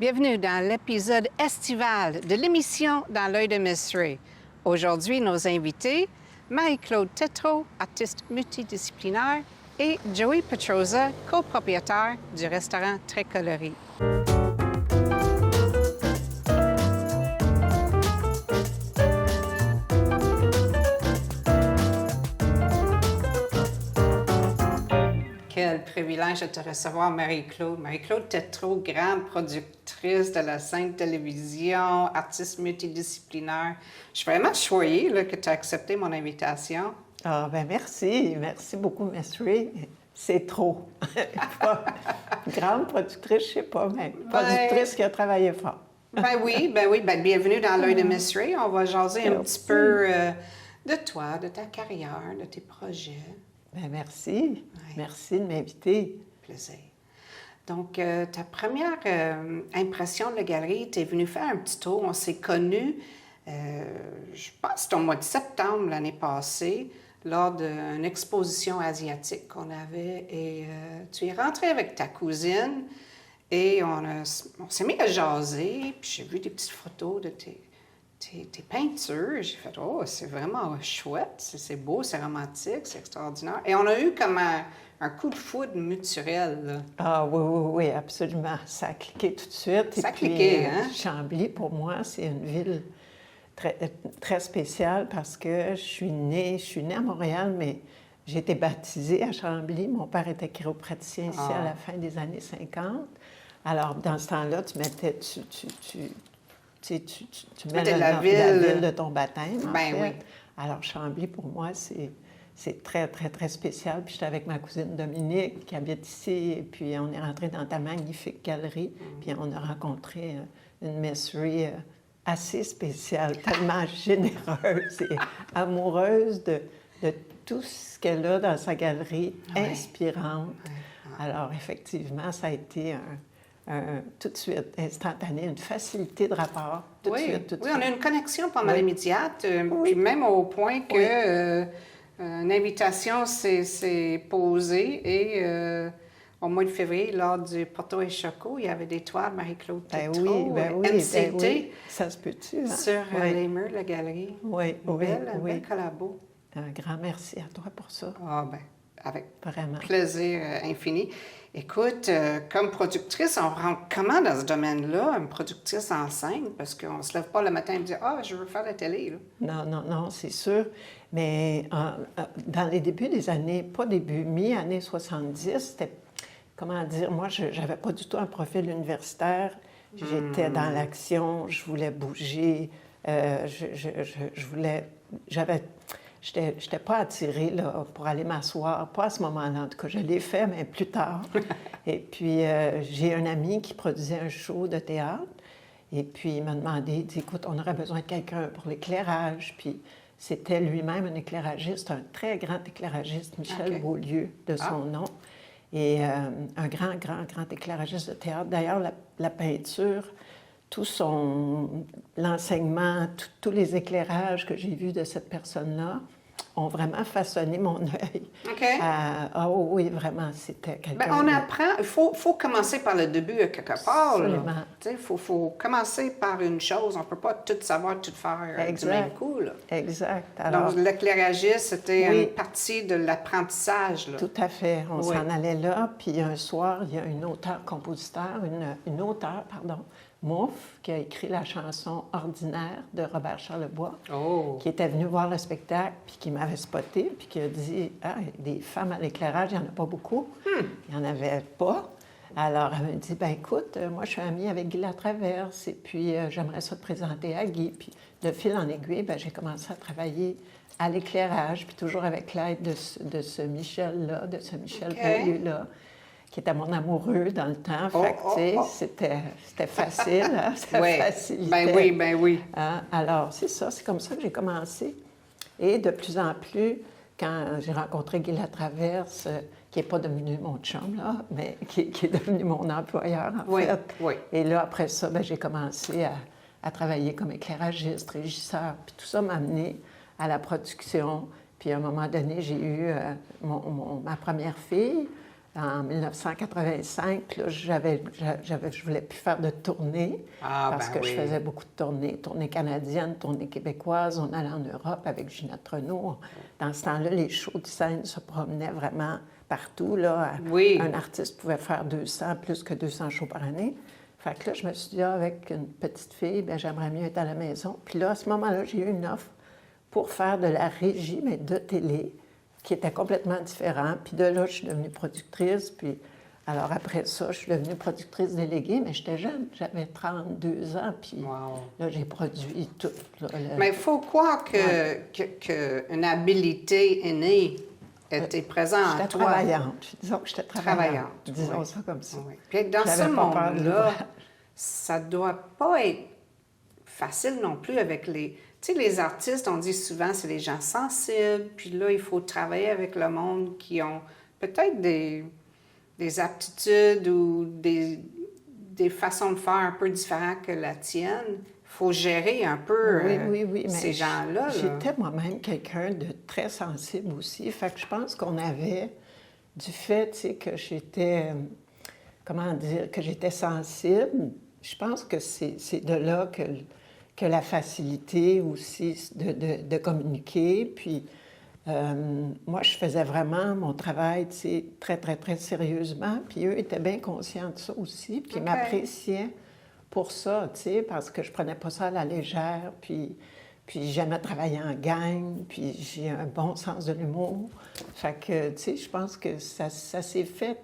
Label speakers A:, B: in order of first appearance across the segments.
A: Bienvenue dans l'épisode estival de l'émission Dans l'œil de Miss Ray. Aujourd'hui, nos invités, Marie-Claude Tétrault, artiste multidisciplinaire, et Joey Petroza, copropriétaire du restaurant Très Coloré. Quel privilège de te recevoir, Marie-Claude. Marie-Claude Tétrault, grande productrice de la scène télévision, artiste multidisciplinaire. Je suis vraiment choyée là, que tu as accepté mon invitation.
B: Ah, ben merci. Merci beaucoup, Miss Ray. C'est trop. Grande productrice, je sais pas, mais productrice qui a travaillé fort.
A: Ben oui. Bienvenue dans l'œil de Miss Ray. On va jaser un petit peu de toi, de ta carrière, de tes projets.
B: Ben merci. Oui. Merci de m'inviter.
A: Plaisir. Donc, ta première impression de la galerie, tu es venue faire un petit tour. On s'est connus, je pense, c'était au mois de septembre l'année passée, lors d'une exposition asiatique qu'on avait. Et tu es rentrée avec ta cousine et on s'est mis à jaser. Puis j'ai vu des petites photos de tes peintures. J'ai fait « Oh, c'est vraiment chouette, c'est beau, c'est romantique, c'est extraordinaire. » Et on a eu comme un coup de foudre mutuel. Là.
B: Ah oui, absolument. Ça a cliqué tout de suite.
A: Ça a cliqué, hein?
B: Chambly, pour moi, c'est une ville très, très spéciale parce que je suis née à Montréal, mais j'ai été baptisée à Chambly. Mon père était chiropraticien ici à la fin des années 50. Alors, dans ce temps-là, tu mettais... Tu mets la ville de ton baptême, en fait.
A: Oui.
B: Alors, Chambly, pour moi, c'est très, très, très spécial. Puis j'étais avec ma cousine Dominique, qui habite ici, et puis on est rentré dans ta magnifique galerie, puis on a rencontré une Miss Ray assez spéciale, tellement généreuse et amoureuse de tout ce qu'elle a dans sa galerie, inspirante. Alors, effectivement, ça a été tout de suite, instantané, une facilité de rapport, tout de suite.
A: Oui, on a une connexion pas mal immédiate, puis même au point que une invitation s'est posée et au mois de février, lors du Porto et Choco, il y avait des toiles Marie-Claude Tétrault, MCT,
B: ça se peut-tu, hein?
A: Sur les murs de la galerie.
B: Oui.
A: Bel collabo.
B: Un grand merci à toi pour ça.
A: Ah ben, avec
B: vraiment
A: plaisir infini. Écoute, comme productrice, on rentre comment dans ce domaine-là, une productrice en scène? Parce qu'on ne se lève pas le matin et dit « Ah, je veux faire la télé. »
B: Non, c'est sûr. Mais dans les débuts des années, pas début, mi-années 70, c'était, comment dire, moi, je n'avais pas du tout un profil universitaire. J'étais dans l'action, je voulais bouger, je n'étais pas attirée là, pour aller m'asseoir, pas à ce moment-là. En tout cas, je l'ai fait, mais plus tard. Et puis, j'ai un ami qui produisait un show de théâtre. Et puis, il m'a demandé, il dit, écoute, on aurait besoin de quelqu'un pour l'éclairage. Puis, c'était lui-même un éclairagiste, un très grand éclairagiste, Michel Beaulieu, de son nom. Et un grand éclairagiste de théâtre. D'ailleurs, la peinture, l'enseignement, tous les éclairages que j'ai vus de cette personne-là ont vraiment façonné mon œil.
A: OK.
B: Oui, vraiment, c'était quelqu'un...
A: Bien, on apprend. Il faut commencer par le début quelque part.
B: Absolument.
A: Il faut commencer par une chose. On ne peut pas tout savoir, tout faire du même coup. Là.
B: Exact. Alors,
A: donc, l'éclairagiste, c'était une partie de l'apprentissage. Là.
B: Tout à fait. On s'en allait là. Puis un soir, il y a une auteure-compositeur, une auteure, Mouffe, qui a écrit la chanson « Ordinaire » de Robert Charlebois, qui était venue voir le spectacle, puis qui m'avait spoté, puis qui a dit « Ah, des femmes à l'éclairage, il n'y en a pas beaucoup. Il n'y en avait pas. » Alors, elle m'a dit « Ben écoute, moi, je suis amie avec Guy Latraverse, et puis j'aimerais ça te présenter à Guy. » Puis de fil en aiguille, j'ai commencé à travailler à l'éclairage, puis toujours avec l'aide de ce Michel-là, de ce Michel Beaulieu-là, qui était mon amoureux dans le temps. C'était facile, hein? Ça facilitait.
A: Ben oui.
B: Hein? Alors, c'est ça, c'est comme ça que j'ai commencé. Et de plus en plus, quand j'ai rencontré Guy Latraverse, qui n'est pas devenu mon chum, là, mais qui est devenu mon employeur, en fait.
A: Oui.
B: Et là, après ça, j'ai commencé à travailler comme éclairagiste, régisseur, puis tout ça m'a amené à la production. Puis à un moment donné, j'ai eu ma première fille, en 1985. Là, je voulais plus faire de tournées parce que je faisais beaucoup de tournées canadiennes, tournées québécoises. On allait en Europe avec Ginette Renault. Dans ce temps-là, les shows de scène se promenaient vraiment partout. Là. Un artiste pouvait faire plus que 200 shows par année. Fait que là, je me suis dit, avec une petite fille, bien, j'aimerais mieux être à la maison. Puis là, à ce moment-là, j'ai eu une offre pour faire de la régie, mais de télé, qui était complètement différent. Puis de là, je suis devenue productrice. Puis alors après ça, je suis devenue productrice déléguée, mais j'étais jeune, j'avais 32 ans. Puis là, j'ai produit tout. Là,
A: Mais il faut croire qu'une habilité est née. Était présente en toi.
B: J'étais travaillante. Disons que j'étais travaillante. Disons ça comme ça.
A: Oui. Puis dans ce monde-là, ça ne doit pas être facile non plus avec les... Tu sais, les artistes, on dit souvent, c'est les gens sensibles, puis là, il faut travailler avec le monde qui ont peut-être des aptitudes ou des façons de faire un peu différentes que la tienne. Il faut gérer un peu ces gens-là.
B: J'étais moi-même quelqu'un de très sensible aussi. Fait que je pense qu'on avait, du fait, tu sais, que j'étais, que j'étais sensible, je pense que c'est de là que la facilité aussi de communiquer. Puis moi, je faisais vraiment mon travail, tu sais, très, très, très sérieusement. Puis eux étaient bien conscients de ça aussi, puis ils m'appréciaient pour ça, tu sais, parce que je prenais pas ça à la légère, puis j'aimais travailler en gang, puis j'ai un bon sens de l'humour. Fait que, tu sais, je pense que ça s'est fait.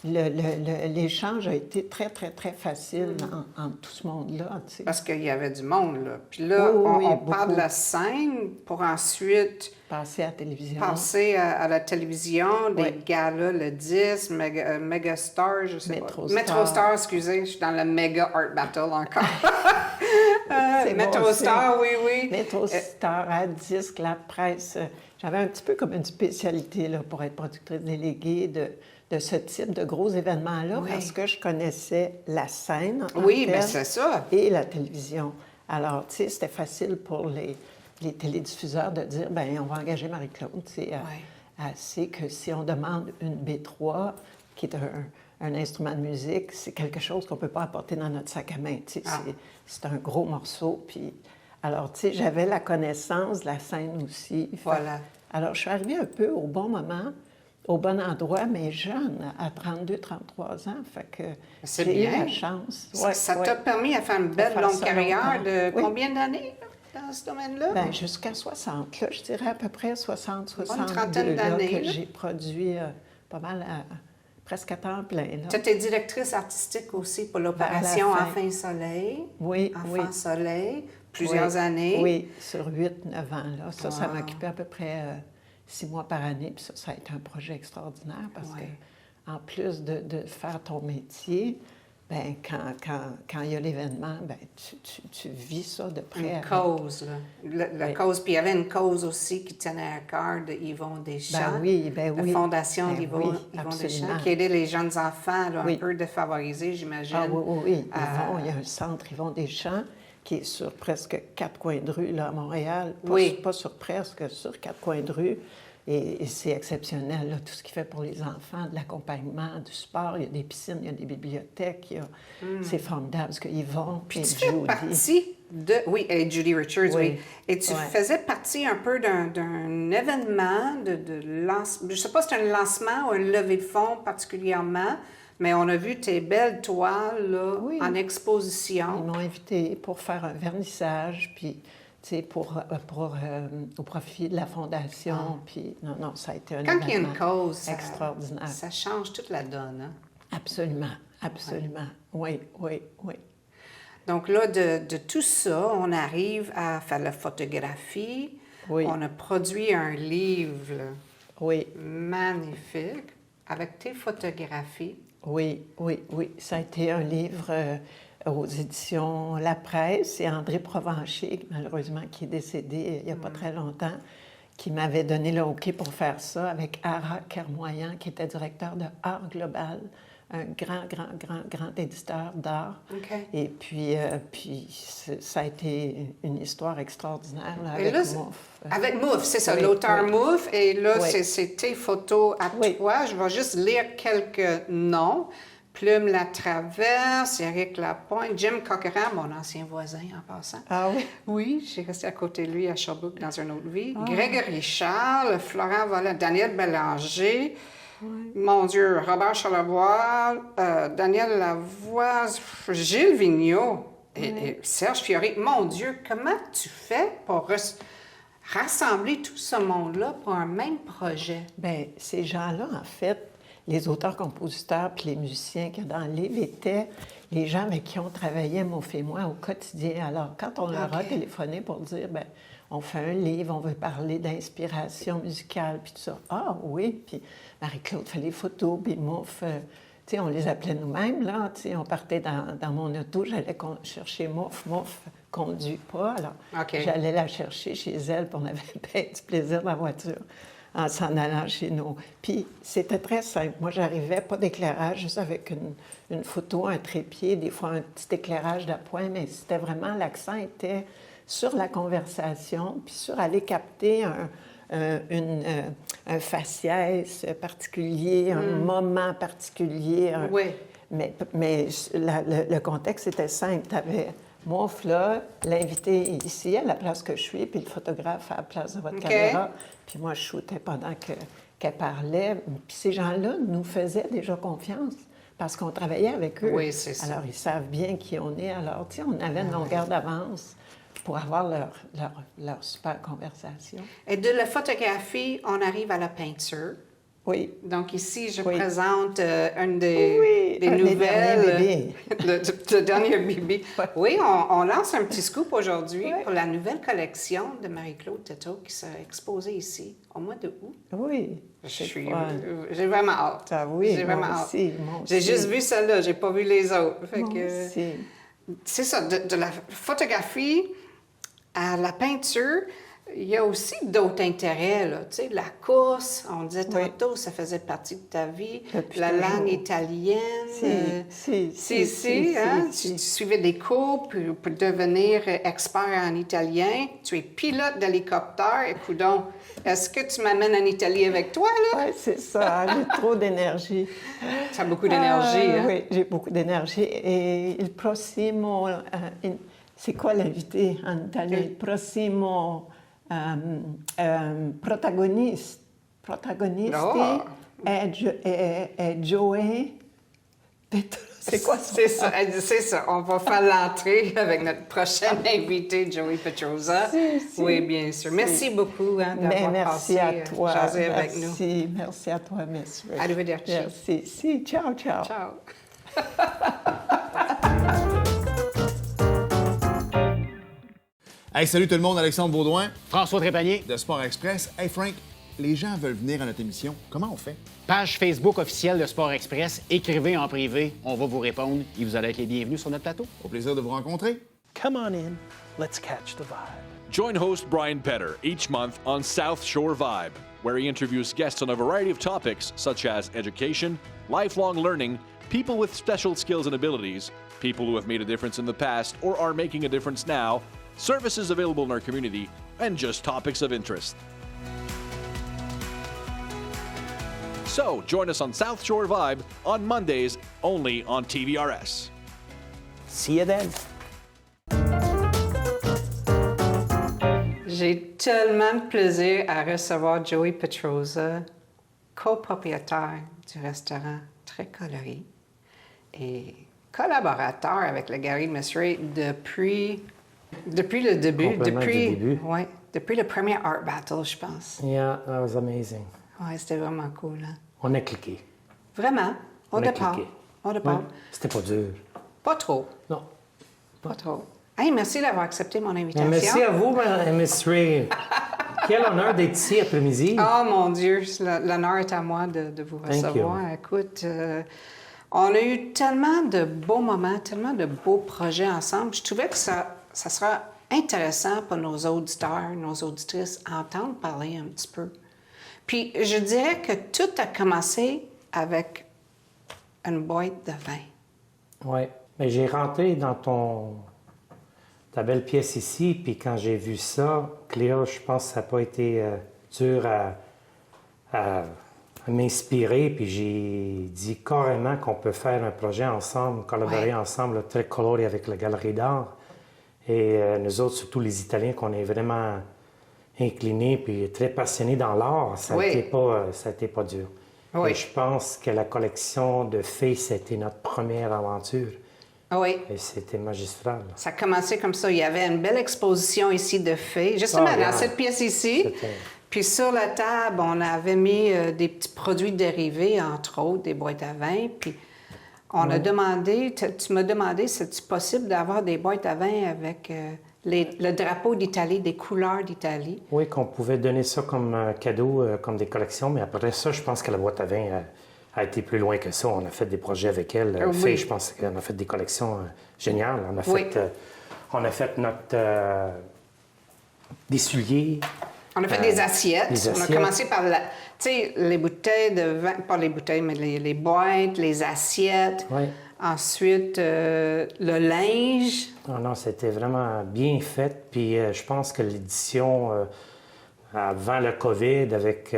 B: L'échange a été très, très, très facile entre tout ce monde-là, tu sais.
A: Parce qu'il y avait du monde, là. Puis là, on part de la scène pour ensuite...
B: Passer à la télévision.
A: Passer à la télévision, des galas, le 10, Megastar, je sais pas. Metrostar, excusez, je suis dans le Mega Art Battle encore. Metrostar, oui.
B: Metrostar, à disque, la presse. J'avais un petit peu comme une spécialité là, pour être productrice déléguée de ce type de gros événements-là, parce que je connaissais la scène en tant que telle,
A: c'est ça.
B: Et la télévision. Alors, tu sais, c'était facile pour les télédiffuseurs de dire, bien, on va engager Marie-Claude. Tu sais, elle sait que si on demande une B3, qui est un instrument de musique, c'est quelque chose qu'on ne peut pas apporter dans notre sac à main. Tu sais, c'est un gros morceau. Puis, alors, tu sais, j'avais la connaissance de la scène aussi.
A: Voilà.
B: Alors, je suis arrivée un peu au bon moment, au bon endroit, mais jeune, à 32, 33 ans. Fait que j'ai eu la chance.
A: Ça t'a permis de faire une belle longue carrière de combien d'années dans ce domaine-là?
B: Bien, jusqu'à 60. Là, je dirais à peu près 60, 62.
A: Une trentaine d'années.
B: Que j'ai produit pas mal, presque à temps plein.
A: Tu étais directrice artistique aussi pour l'opération Enfant Soleil. Enfant Soleil, plusieurs années.
B: Oui, sur 8-9 ans. Là. Ça m'occupait à peu près 6 mois par année. Puis ça a été un projet extraordinaire parce que, en plus de faire ton métier, bien, quand il y a l'événement, bien, tu vis ça de près.
A: Une cause, là. La cause. Puis il y avait une cause aussi qui tenait à cœur de Yvon Deschamps. La Fondation d'Yvon Deschamps, qui aidait les jeunes enfants là, un peu défavorisés, j'imagine.
B: Oui. Il y a un centre Yvon Deschamps qui est sur presque 4 coins de rue là, à Montréal. Pas sur presque, sur 4 coins de rue. Et c'est exceptionnel, là, tout ce qu'il fait pour les enfants, de l'accompagnement, du sport. Il y a des piscines, il y a des bibliothèques. C'est formidable ce qu'ils vont.
A: Puis tu fais partie de... Oui, et Judy Richards, oui. Et tu faisais partie un peu d'un événement de lancement. Je ne sais pas si c'est un lancement ou un levée de fonds particulièrement, mais on a vu tes belles toiles là, en exposition.
B: Ils m'ont invité pour faire un vernissage, puis... au profit de la Fondation. Puis, non, ça a été un événement
A: Quand il y a une cause,
B: extraordinaire.
A: Ça change toute la donne. Hein?
B: Absolument. Oui.
A: Donc là, de tout ça, on arrive à faire la photographie. On a produit un livre magnifique avec tes photographies.
B: Oui. Ça a été un livre... aux éditions La Presse, et André Provencher, malheureusement, qui est décédé il n'y a pas très longtemps, qui m'avait donné le OK pour faire ça avec Ara Kermoyan, qui était directeur de Art Global grand éditeur d'art.
A: Okay.
B: Et puis ça a été une histoire extraordinaire là, avec Mouffe.
A: Avec Mouffe, c'est ça, l'auteur Mouffe. Et là, c'est tes photos à toi. Je vais juste lire quelques noms. Plume Latraverse, Éric Lapointe, Jim Coquerand, mon ancien voisin en passant.
B: Ah oui?
A: Oui, j'ai resté à côté de lui à Sherbrooke dans une autre vie. Grégory Charles, Florent Vollant, Daniel Bélanger, mon Dieu, Robert Charlebois, Daniel Lavoie, Gilles Vigneault et Serge Fiori. Mon Dieu, comment tu fais pour rassembler tout ce monde-là pour un même projet?
B: Bien, ces gens-là, en fait, les auteurs-compositeurs puis les musiciens qu'il y a dans le livre étaient les gens avec qui on travaillait, Mouffe et moi, au quotidien. Alors, quand on leur a téléphoné pour dire, bien, on fait un livre, on veut parler d'inspiration musicale, puis tout ça. Ah oui, puis Marie-Claude fait les photos, puis Mouffe, tu sais, on les appelait nous-mêmes, là. Tu sais, on partait dans mon auto, j'allais chercher Mouffe. Mouffe conduit pas, alors j'allais la chercher chez elle, puis on avait bien du plaisir dans la voiture en s'en allant chez nous. Puis c'était très simple. Moi, j'arrivais, pas d'éclairage, juste avec une photo, un trépied, des fois un petit éclairage d'appoint, mais c'était vraiment, l'accent était sur la conversation, puis sur aller capter un faciès particulier, un moment particulier. Mais le contexte était simple. Tu avais Mouffe, là, l'invité ici, à la place que je suis, puis le photographe à la place de votre caméra. Puis moi, je shootais pendant qu'elle parlait. Puis ces gens-là nous faisaient déjà confiance parce qu'on travaillait avec eux.
A: Oui, c'est ça.
B: Alors, ils savent bien qui on est. Alors, tu sais, on avait une longueur d'avance pour avoir leur super conversation.
A: Et de la photographie, on arrive à la peinture.
B: Oui.
A: Donc ici, je présente une des nouvelles. Le dernier bébé. Oui, on lance un petit scoop aujourd'hui pour la nouvelle collection de Marie-Claude Thétault qui sera exposée ici au mois de août.
B: Oui.
A: J'ai vraiment hâte.
B: Ah oui,
A: j'ai vraiment hâte.
B: Aussi,
A: j'ai juste vu celle-là, j'ai pas vu les autres. Fait
B: que,
A: c'est ça, de la photographie à la peinture. Il y a aussi d'autres intérêts, là. Tu sais, la course, on disait tantôt, ça faisait partie de ta vie. La langue italienne. Tu suivais des cours pour devenir expert en italien. Tu es pilote d'hélicoptère. Écoute donc, est-ce que tu m'amènes en Italie avec toi, là?
B: Oui, c'est ça. J'ai trop d'énergie.
A: Tu as beaucoup d'énergie, hein?
B: Oui, j'ai beaucoup d'énergie. Et il prossimo... c'est quoi l'invité en italien? Il prossimo... protagonisti è Joey Petrosa.
A: C'est quoi ça? C'est ça. On va faire l'entrée avec notre prochain invité, Joey Petrosa. Oui, bien sûr. Merci beaucoup d'avoir passé jaser avec nous.
B: Merci à toi, Miss Ray.
A: Arrivederci.
B: Merci. Ciao.
A: Ciao.
C: Hey, salut tout le monde, Alexandre Baudouin.
D: François Trépanier.
C: De Sport Express. Hey Frank, les gens veulent venir à notre émission. Comment on fait?
D: Page Facebook officielle de Sport Express. Écrivez en privé, on va vous répondre et vous allez être les bienvenus sur notre plateau.
C: Au plaisir de vous rencontrer.
E: Come on in, let's catch the vibe.
F: Join host Brian Petter each month on South Shore Vibe, where he interviews guests on a variety of topics such as education, lifelong learning, people with special skills and abilities, people who have made a difference in the past or are making a difference now, services available in our community, and just topics of interest. So, join us on South Shore Vibe on Mondays, only on TVRS.
E: See you then.
A: J'ai tellement de plaisir à recevoir Joey Petrosa, copropriétaire du restaurant Très Coloré et collaborateur avec le Galerie de Miss Ray depuis le début. Depuis le premier Art Battle, je pense.
E: Yeah, that was amazing.
A: Ouais, c'était vraiment cool. Hein?
E: On a cliqué.
A: Vraiment? Au départ.
E: Ouais, c'était pas dur.
A: Pas trop.
E: Non.
A: Pas trop. Hey, merci d'avoir accepté mon invitation.
E: Merci à vous, Miss Ray. Quel honneur d'être ici après-midi.
A: Oh mon Dieu, l'honneur est à moi de vous recevoir. Écoute, on a eu tellement de beaux moments, tellement de beaux projets ensemble. Je trouvais que ça sera intéressant pour nos auditeurs, nos auditrices, à entendre parler un petit peu. Puis je dirais que tout a commencé avec une boîte de vin.
E: Oui. Mais j'ai rentré dans ta belle pièce ici, puis quand j'ai vu ça, Cléa, je pense que ça n'a pas été dur à m'inspirer, puis j'ai dit carrément qu'on peut faire un projet ensemble, collaborer ensemble, là, très coloré avec la Galerie d'art. Et nous autres, surtout les Italiens, qu'on est vraiment inclinés puis très passionnés dans l'art, ça n'a été pas dur.
A: Oui.
E: Et je pense que la collection de fées, c'était notre première aventure.
A: Oui.
E: Et c'était magistral.
A: Ça a commencé comme ça. Il y avait une belle exposition ici de fées, justement dans cette pièce ici. Puis sur la table, on avait mis des petits produits dérivés, entre autres, des boîtes à vin. Puis on a demandé, tu m'as demandé, c'est-tu possible d'avoir des boîtes à vin avec le drapeau d'Italie, des couleurs d'Italie?
E: Oui, qu'on pouvait donner ça comme cadeau, comme des collections. Mais après ça, je pense que la boîte à vin a été plus loin que ça. On a fait des projets avec elle.
A: Oui.
E: Je pense qu'on a fait des collections géniales. On a fait notre des souliers.
A: On a fait des assiettes. On a commencé par tu sais, les bouteilles de vin, pas les bouteilles, mais les boîtes, les assiettes.
E: Oui.
A: Ensuite, le linge.
E: Non, c'était vraiment bien fait. Puis je pense que l'édition, avant le COVID, avec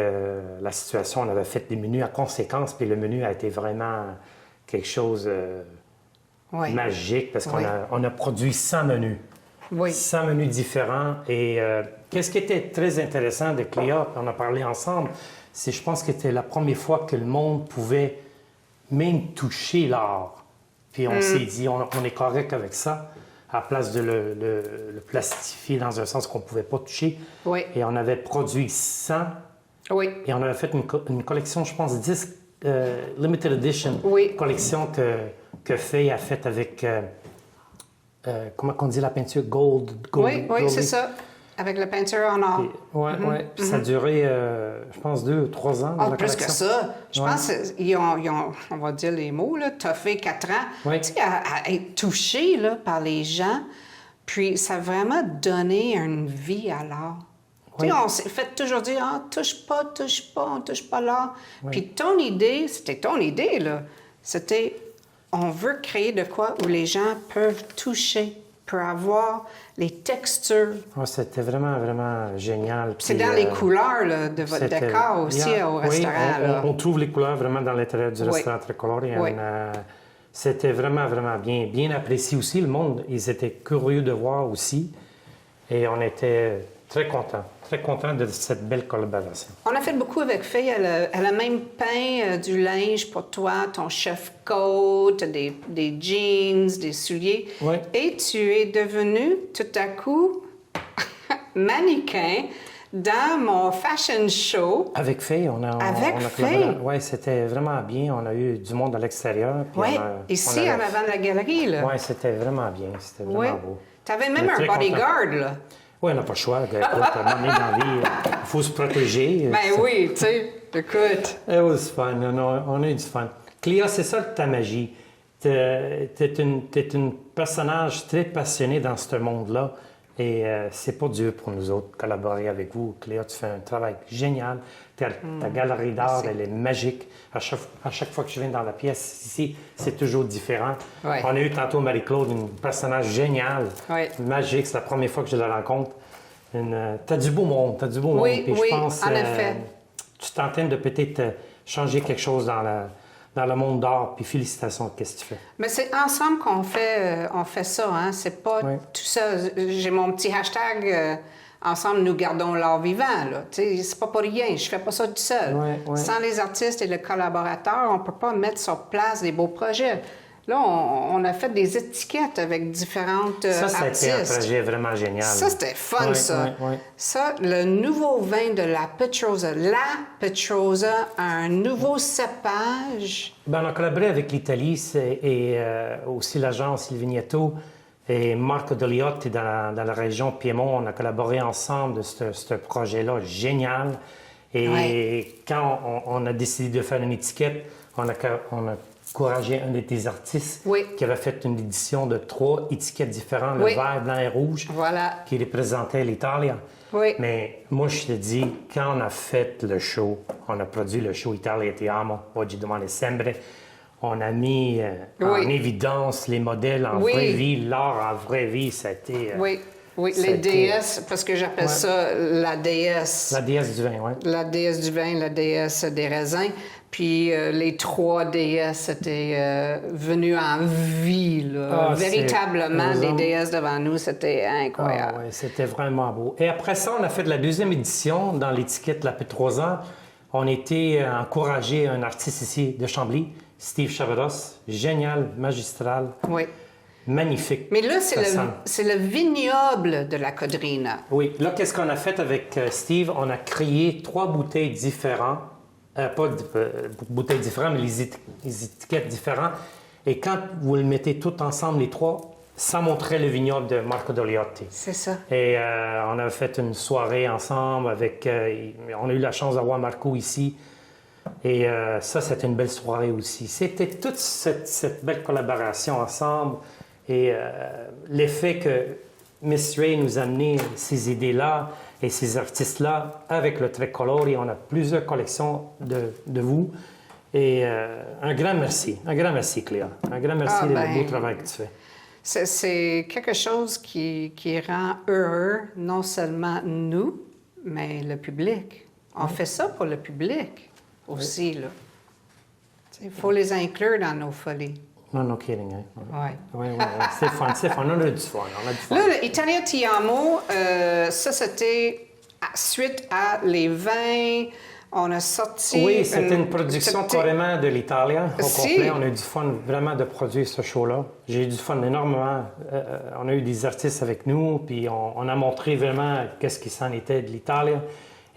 E: la situation, on avait fait des menus à conséquence. Puis le menu a été vraiment quelque chose magique parce qu'on a produit 100 menus.
A: Oui.
E: 100 menus différents. Et qu'est-ce qui était très intéressant de Cléa, on a parlé ensemble, c'est je pense que c'était la première fois que le monde pouvait même toucher l'art. Puis on s'est dit, on est correct avec ça, à la place de le plastifier dans un sens qu'on ne pouvait pas toucher.
A: Oui.
E: Et on avait produit 100.
A: Oui.
E: Et on avait fait une collection, je pense, 10 limited edition.
A: Oui.
E: Collection que Faye a faite avec... comment on dit la peinture? Gold.
A: Oui, c'est ça. Avec la peinture en or.
E: Oui. Puis ça a duré, je pense, 2 ou 3 ans.
A: Oh, plus que ça. Je pense qu'ils ont, on va dire les mots, là, toffé 4 ans.
E: Oui.
A: Tu sais, à être touché là, par les gens. Puis ça a vraiment donné une vie à l'art.
E: Oui.
A: Tu sais, on s'est fait toujours dire, touche pas l'art.
E: Oui.
A: Puis ton idée, c'était ton idée, là. C'était, on veut créer de quoi où les gens peuvent toucher, peuvent avoir les textures.
E: Ouais, c'était vraiment, vraiment génial.
A: C'est dans les couleurs là, de votre décor aussi au restaurant.
E: Là. On trouve les couleurs vraiment dans l'intérieur du restaurant très coloré.
A: Oui.
E: C'était vraiment, vraiment bien apprécié aussi. Le monde, ils étaient curieux de voir aussi. Et on était très contents de cette belle collaboration.
A: On a fait beaucoup avec Faye. Elle a même peint du linge pour toi, ton chef coat, des jeans, des souliers.
E: Oui.
A: Et tu es devenu tout à coup mannequin dans mon fashion show.
E: Avec Faye, on a
A: Faye?
E: Oui, c'était vraiment bien. On a eu du monde à l'extérieur.
A: Oui, ici, en avant de la galerie. Là.
E: Oui, c'était vraiment bien. C'était vraiment beau.
A: Tu avais même un bodyguard, là.
E: Oui, on n'a pas le choix. Écoute, à un moment donné dans la vie, il faut se protéger.
A: Ben oui, tu sais, écoute.
E: It was fun. On a eu du fun. Cléa, c'est ça ta magie. T'es une personnage très passionné dans ce monde-là. Et c'est pas dur pour nous autres de collaborer avec vous. Cléa, tu fais un travail génial. Ta galerie d'art, elle est magique. À chaque fois que je viens dans la pièce ici, c'est toujours différent.
A: Ouais.
E: On a eu tantôt Marie-Claude, un personnage génial, magique. C'est la première fois que je la rencontre. T'as du beau monde,
A: Oui,
E: Puis je pense,
A: en effet.
E: Tu t'entends de peut-être changer quelque chose dans le monde d'art, puis félicitations, qu'est-ce que tu fais?
A: Mais c'est ensemble qu'on fait ça, hein? C'est pas tout ça. J'ai mon petit hashtag Ensemble, nous gardons l'art vivant, là. Tu sais, c'est pas pour rien. Je fais pas ça tout seul. Sans les artistes et les collaborateurs, on peut pas mettre sur place des beaux projets. Là, on a fait des étiquettes avec différentes artistes.
E: Ça, c'était un projet vraiment génial.
A: Ça, c'était fun, ça. Ça, le nouveau vin de la Petrosa. La Petrosa, un nouveau cépage.
E: Ben, on a collaboré avec l'Italie et aussi l'agence Il Vigneto et Marco Deliotti dans la région Piémont. On a collaboré ensemble de ce projet-là génial. Et quand on a décidé de faire une étiquette, on a encouragé un des artistes qui avait fait une édition de 3 étiquettes différentes, le vert, blanc et rouge, qui représentait l'Italie. Mais moi, je te dis, quand on a fait le show, on a produit le show Italia Ti Amo, Oggi Domani Sempre, on a mis en évidence les modèles en vraie vie, l'art en vraie vie, ça a été...
A: Oui, les déesses, parce que j'appelle ça la déesse.
E: La déesse du vin, oui.
A: La déesse du vin, la déesse des raisins. Puis les 3 déesses étaient venues en vie, là. Véritablement, les déesses devant nous, c'était incroyable.
E: Oui, c'était vraiment beau. Et après ça, on a fait de la 2e édition dans l'étiquette La Paix de 3 ans. On a été encouragé un artiste ici de Chambly, Steve Chavados, génial, magistral.
A: Oui.
E: Magnifique.
A: Mais là, c'est le vignoble de la Codrina.
E: Oui. Là, qu'est-ce qu'on a fait avec Steve? On a créé 3 bouteilles différentes. Pas bouteilles différentes, mais les étiquettes différentes. Et quand vous le mettez tout ensemble, les 3, ça montrait le vignoble de Marco Dogliotti.
A: C'est ça.
E: Et on a fait une soirée ensemble avec... on a eu la chance d'avoir Marco ici. Et ça, c'était une belle soirée aussi. C'était toute cette belle collaboration ensemble. Et l'effet que Miss Ray nous a amené ces idées-là et ces artistes-là avec le Trecolori, on a plusieurs collections de vous. Et un grand merci Cléa. Un grand merci du beau travail que tu fais.
A: C'est quelque chose qui rend heureux non seulement nous, mais le public. On fait ça pour le public aussi, là. Il faut les inclure dans nos folies.
E: No kidding, hein?
A: Oui.
E: Oui. C'est fun. On a du fun.
A: Là, le Italia Ti Amo, ça, c'était suite à les vins. On a sorti...
E: Oui, c'était une production carrément de l'Italia au complet. On a eu du fun vraiment de produire ce show-là. J'ai eu du fun énormément. On a eu des artistes avec nous, puis on a montré vraiment qu'est-ce qui s'en était de l'Italia.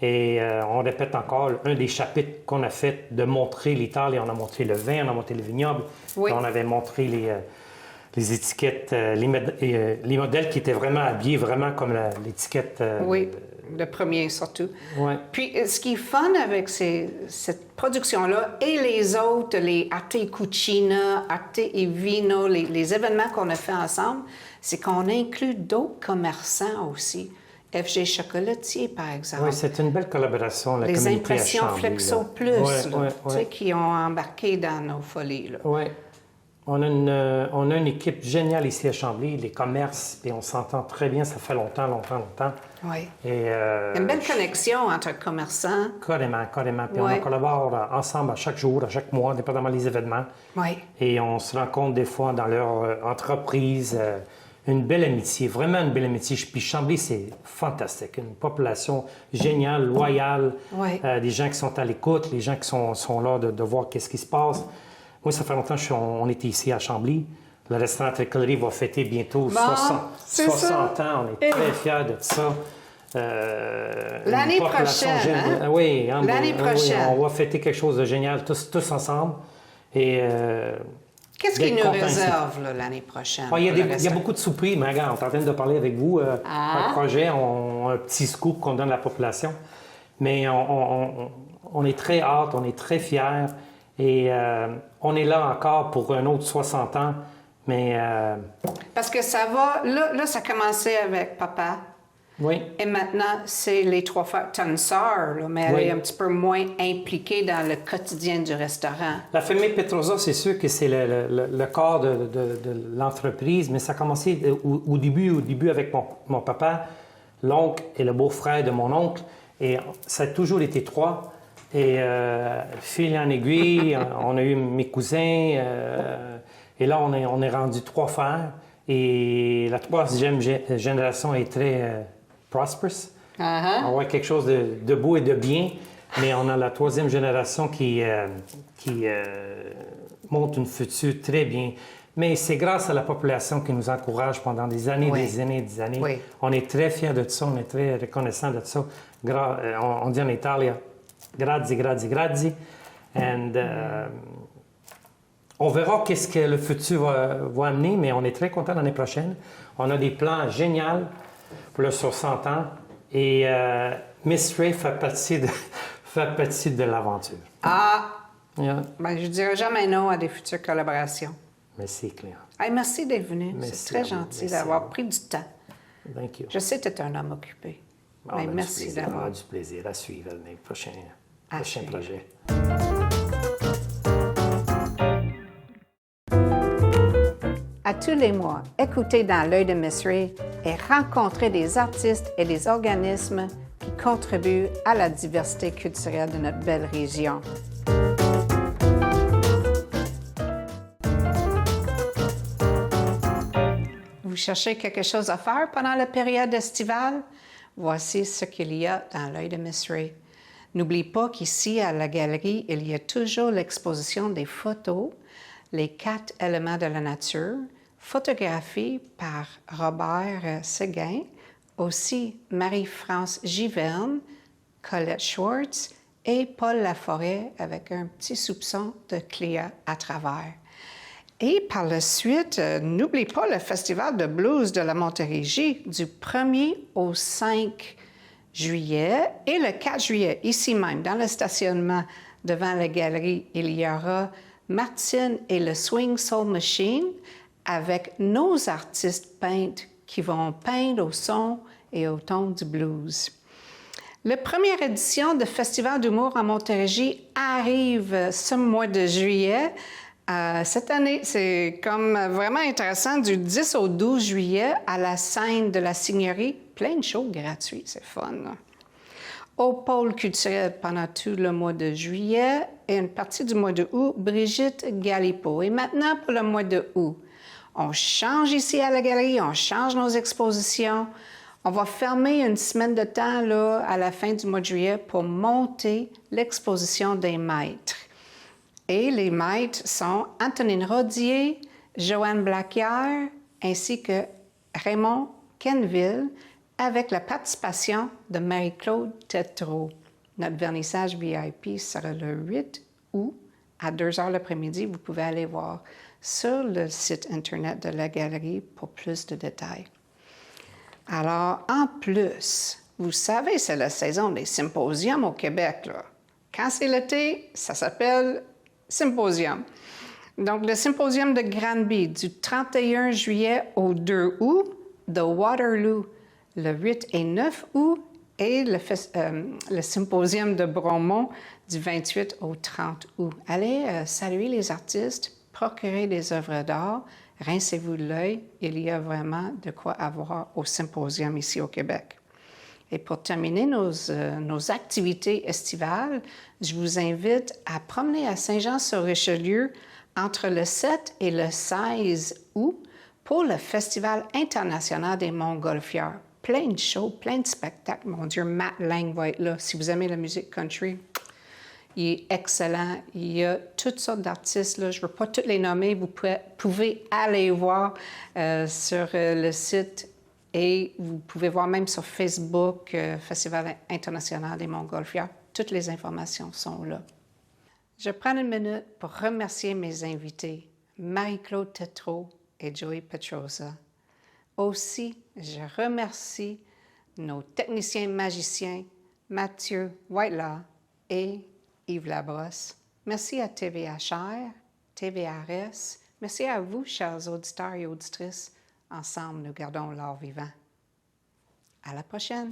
E: Et on répète encore, un des chapitres qu'on a fait de montrer l'Italie, on a montré le vin, on a montré le vignoble, on avait montré les étiquettes, les modèles qui étaient vraiment habillés vraiment comme l'étiquette.
A: Oui, le premier surtout.
E: Ouais.
A: Puis ce qui est fun avec cette production-là et les autres, les Arte Cucina, Arte et Vino, les événements qu'on a fait ensemble, c'est qu'on inclut d'autres commerçants aussi. FG Chocolatier, par exemple.
E: Oui, c'est une belle collaboration, la
A: les
E: communauté
A: impressions
E: à Chambly,
A: Flexo Plus, qui ont embarqué dans nos folies.
E: Oui. On a une équipe géniale ici à Chambly, les commerces, puis on s'entend très bien, ça fait longtemps.
A: Oui.
E: Et,
A: il y a une belle connexion entre commerçants.
E: Carrément. Puis on collabore ensemble à chaque jour, à chaque mois, dépendamment des événements.
A: Oui.
E: Et on se rencontre des fois dans leur entreprise. Une belle amitié, vraiment une belle amitié. Puis Chambly, c'est fantastique. Une population géniale, loyale, des gens qui sont à l'écoute, les gens qui sont là de voir qu'est-ce qui se passe. Moi, ça fait longtemps qu'on était ici à Chambly. Le restaurant Trecolori va fêter bientôt 60 ans. On est très fiers de ça.
A: L'année prochaine,
E: Oui,
A: l'année prochaine.
E: On va fêter quelque chose de génial, tous ensemble. Et...
A: qu'est-ce qui nous réserve l'année prochaine?
E: Il y a beaucoup de surprises, mais regarde, on est en train de parler avec vous. Un projet, un petit scoop qu'on donne à la population. Mais on est très hâte, on est très fiers. Et on est là encore pour un autre 60 ans. Mais...
A: Parce que ça va... Là, ça a commencé avec papa.
E: Oui.
A: Et maintenant, c'est les 3 frères. Tu as une sœur, mais elle est un petit peu moins impliquée dans le quotidien du restaurant.
E: La famille Petrosa, c'est sûr que c'est le corps de l'entreprise, mais ça a commencé au début avec mon papa, l'oncle et le beau-frère de mon oncle. Et ça a toujours été 3. Et fil en aiguille, on a eu mes cousins. Et là, on est rendu 3 frères. Et la 3e génération est très... prosperous. On voit quelque chose de beau et de bien, mais on a la 3e génération qui montre une future très bien. Mais c'est grâce à la population qui nous encourage pendant des années, des années.
A: Oui.
E: On est très fiers de ça, on est très reconnaissants de ça. On dit en Italie, grazie. And, on verra qu'est-ce que le futur va amener, mais on est très contents l'année prochaine. On a des plans géniaux pour le 60 ans. Et Miss Ray fait partie de l'aventure.
A: Ben, je ne dirais jamais non à des futures collaborations.
E: Merci, Cléa.
A: Merci d'être venu. C'est très gentil d'avoir pris du temps.
E: Thank you.
A: Je sais que tu es un homme occupé. Mais merci d'avoir.
E: On a du plaisir à suivre les prochains projets.
A: À tous les mois, écoutez Dans l'œil de Miss Ray et rencontrez des artistes et des organismes qui contribuent à la diversité culturelle de notre belle région. Vous cherchez quelque chose à faire pendant la période estivale? Voici ce qu'il y a dans l'œil de Miss Ray. N'oublie pas qu'ici, à la galerie, il y a toujours l'exposition des photos, les 4 éléments de la nature, photographies par Robert Séguin, aussi Marie-France Giverne, Colette Schwartz et Paul Laforêt avec un petit soupçon de Cléa à travers. Et par la suite, n'oublie pas le Festival de blues de la Montérégie du 1er au 5 juillet et le 4 juillet, ici même, dans le stationnement devant la galerie, il y aura Martine et le Swing Soul Machine avec nos artistes peintres qui vont peindre au son et au ton du blues. La première édition du Festival d'humour en Montérégie arrive ce mois de juillet. Cette année, c'est comme vraiment intéressant, du 10 au 12 juillet à la scène de la Signorie, plein de shows gratuits, c'est fun. Au pôle culturel pendant tout le mois de juillet et une partie du mois de août, Brigitte Galipeau. Et maintenant pour le mois de août, on change ici à la galerie, on change nos expositions. On va fermer une semaine de temps là, à la fin du mois de juillet pour monter l'exposition des maîtres. Et les maîtres sont Antonine Rodier, Joanne Blacquière, ainsi que Raymond Kenville, avec la participation de Marie-Claude Tétrault. Notre vernissage VIP sera le 8 août à 2 h l'après-midi. Vous pouvez aller voir sur le site Internet de la galerie pour plus de détails. Alors, en plus, vous savez, c'est la saison des symposiums au Québec, là. Quand c'est l'été, ça s'appelle Symposium. Donc, le Symposium de Granby du 31 juillet au 2 août, de Waterloo le 8 et 9 août et le Symposium de Bromont du 28 au 30 août. Allez saluer les artistes, procurer des œuvres d'art, rincez-vous l'œil, il y a vraiment de quoi avoir au Symposium ici au Québec. Et pour terminer nos activités estivales, je vous invite à promener à Saint-Jean-sur-Richelieu entre le 7 et le 16 août pour le Festival international des Montgolfières. Plein de shows, plein de spectacles. Mon Dieu, Matt Lang va être là. Si vous aimez la musique country, il est excellent. Il y a toutes sortes d'artistes, là. Je ne veux pas toutes les nommer. Vous pouvez aller voir sur le site. Et vous pouvez voir même sur Facebook, Festival international des Montgolfières. Toutes les informations sont là. Je prends une minute pour remercier mes invités, Marie-Claude Tétrault et Joey Petrosa. Aussi, je remercie nos techniciens magiciens, Mathieu Whitelaw et Yves Labrosse. Merci à TVHR, TVRS. Merci à vous, chers auditeurs et auditrices. Ensemble, nous gardons l'art vivant. À la prochaine!